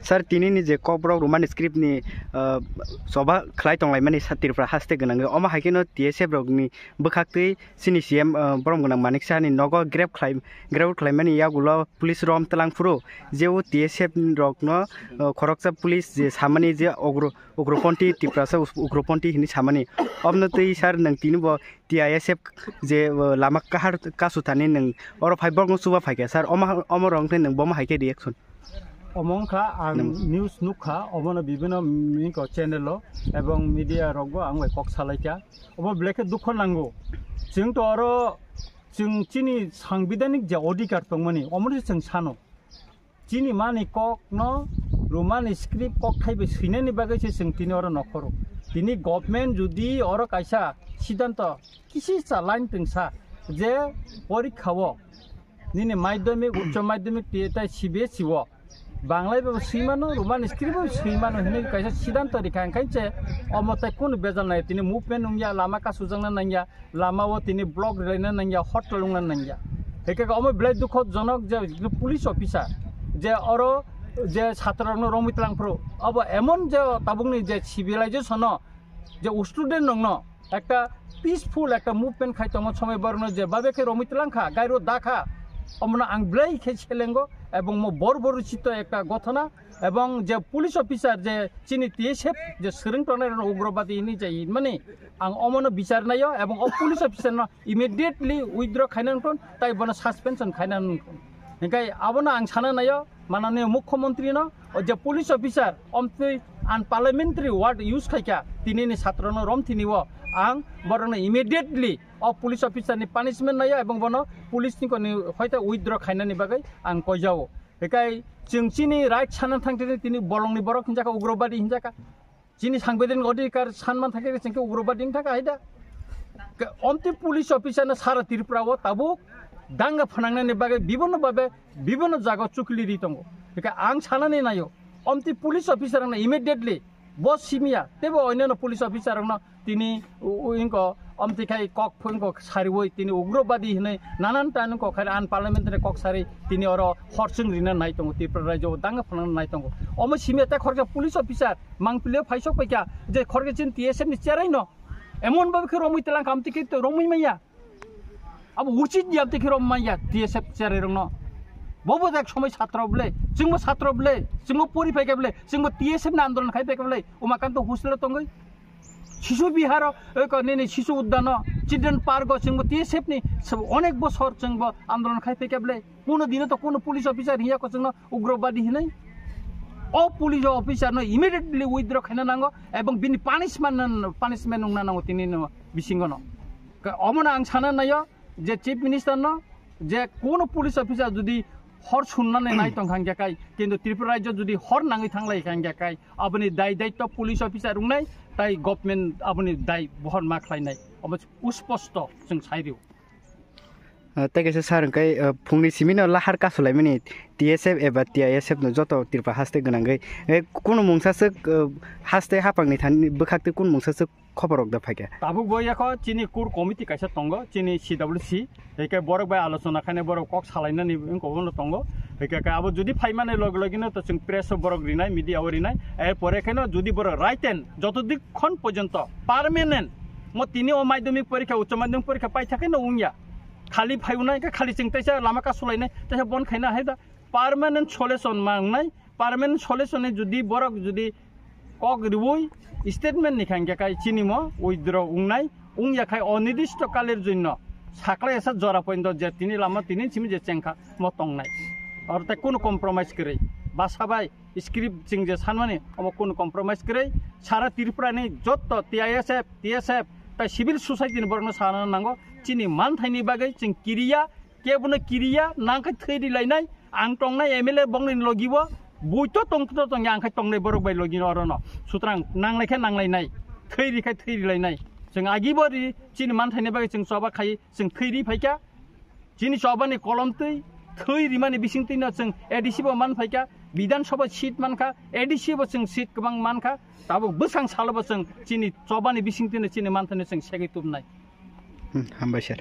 Sir tinini je kobrok roman script ni soba khlai tonglai mani satirfra haste gonang oma haikeno TSF rokni bokhaktui sini CM borom gonang maniksa ni nogo grab khlai mani yagulo police rom talangfuru jeu TSF rokno khoroksa police je samani je ogroponti tiprasa ogroponti hini samani obnotui sir nang tinibo TISF je lama kahar kasutani nang oro fiber suba phaike sir oma rong nang boma haike reaction Omongka ang news nukha omona bibino mingko channel lo ebong media rogo ang wai kok salaika obo bleke dukho nango jing to aro jing chini sangbidanik je odikar tongmani omoni jing sano chini mani kok no romani script kok thaibe sineni bagai se jing tini oro nokhoro tini government judi oro kaisa siddhanto kisi sa line tingsa je porikhawo nini madhyamik uccho madhyamik tai CBSE wo Banglai babu simano roman script babu simano hini kaisa siddhanto dikhain kainche omotai kun bezal nai tini movement nungya lama ka sujangna nangya lama wo tini blog raina nangya hotel lungna nangya hekeka omo blai dukho jonok je police officer je oro je chhatrokno romitlang pro abo emon je tabungni je civilization je student nongno ekta peaceful ekta movement khai tongo somay borno je babeke romitlang kha gairo dakha omna ang blai khe chelengo এবং বড় চিত্ত একটা ঘটনা এবং যে police officer যে চিনি TSF যে সরংটনের উগ্রবাদী ইনি যাই মানে আং অমন বিচার নাইও এবং পুলিশ অফিসার না ইমিডিয়েটলি উইথড্র খাইনানকন তাই বনা সাসপেনশন খাইনানকন হেকাই আবনা আং সানা নাইও মাননীয় মুখ্যমন্ত্রী ন যে পুলিশ অফিসার অমতি আন পার্লামেন্টারি ওয়ার্ড ইউজ খাইকা তিনিনি ছাত্রনো রম থিনিও আং বরন immediately police officer ni punishment nayo ebong bono police ni ko ni hoita withdraw khainani bagai ang koijao hekai jingchini right sana thangtini tini bolongni borok hinjaka ugrobadi hinjaka jini sangbedan odikar sanman thake jingke ugrobadi hinjaka haida omti police officer na sara tiripura wo tabu danga phanangnani bagai bibonno babe bibonno jaga chukli ritongo hekai ang sanani nayo omti police officer na immediately boss simia tebo oinano police officer na tini inko omti khai kok phungko sariwoi tini ugrobadi hine nanan tan ko khai an parliamentary kok sari tini oro horsing rina nai tongo tripura rajyo danga phana nai tongo omo simia ta khorja police officer mangpile phaisok paika je khorge chin TSF ni cherai no emon babe khero mui telang kamti ki to romui maya abo uchit diapti khero maya TSF cherai rong no bobo jak সময় ছাত্র বলে जोंबो ছাত্র বলে जोंबो পরিফাই বলে जोंबो TSF না আন্দোলন খাই বলে উমাকান্ত হুসলে তঙ্গই শিশু বিহার নিনি শিশু উদ্যান চিলড্রেন পার্ক जोंबो TSF नि অনেক বছর जोंबो আন্দোলন খাই বলে কোন দিনে তো কোন পুলিশ অফিসার হিয়া কো जोंनो উগ্রবাদী হিনাই ও পুলিশ অফিসার ন ইমিডিয়েটলি উইথড্র খাইনা নাঙ্গো এবং বিনি পানিশমেন্ট উংনা নাঙ্গো তিনি বিসিঙ্গন অমনা আং সানা নাইও যে চিফ মিনিস্টার ন যে কোন পুলিশ অফিসার যদি হর শুননাनै নাই তংখাंगाखाय কিন্তু ত্রিপুরা রাজ্য যদি হর নাঙै থাংলাই खांगाखाय আপনি দায়িত্ব পুলিশ অফিসার উংনাই তাই গভর্নমেন্ট আপনি দায় বহন মাখলাইনাই অবশ্য উস্পষ্ট जों साइरिउ तेगेसे सारंखाय फुंनि सिमिनो लाहार कासुलायमनि TSF एबा TISF नो जतो ত্রিপুরা हास्ते गोनांगै कुनु मुंसासो हास्ते हापांनि थानि बखाक्ते कुनु मुंसासो खबरक दा फाके ताबु गयाखो चिनि कुर कमिटि कायसा तंगो चिनि CWC एके बरक बाय आलोचना खाने बरक कक सालायनानि इंकोनो तंगो एके आबो जुदि फाइमाने लग लगिनो तो जों प्रेस बरक रिनाय मिडिया रिनाय ए परे खानो जुदि बरक राइट एन्ड जतदिक खन पर्यन्त पार्मानेंट म तिनि ओ माध्यमिक परीक्षा उच्च माध्यमिक परीक्षा पाइ थाके न उंया खाली फाइउनाय का खाली जों तैसा लामा का सलायनाय तैसा बन खायना हायदा पार्मानेंट सल्युशन मांगनाय पार्मानेंट सल्युशन जुदि बरक जुदि कक रिवय स्टेटमेंट नि खांगाखाय चिनिमो उइथड्र उंनाय उंयाखाय अनिर्दिष्ट कालेर जन्य साकला एसा जरा पयन्त जे तिनि लामा तिनि सिम जे चेंखा म तंगनाय और ता कोनो कम्प्रोमाइज करे बासाबाय स्क्रिप्ट जों जे सानमाने अम कोनो कम्प्रोमाइज करे सारा त्रिपुरा नि जत TISF TSF ता सिविल सोसाइटी नि बरनो साना नांगो चिनि मानथायनि बागै जों किरिया केबनो किरिया नांखाय थैरि लायनाय आं तंनाय MLA बंगनि लगिबो बुइतो तंखतो तंग आंखाय तंनाय बरक बाय लगिनो अरनो सुतरां नांलायखाय नांलायनाय थैरिखाय थैरि लायनाय जों आगिबरि चिनि मानथायनि बागै जों सबा खाय जों थैरि फायका चिनि सबानि कलमतै थैरि माने बिसिंतैनो जों एडिसिबो मान फायका विधानसभा सीट मानखा एडिसिबो जों सीट गोबां मानखा ताबो बोसां सालबो जों चिनि सबानि बिसिंतैनो चिनि मानथायनो जों सेगै तुबनाय हामबाय सार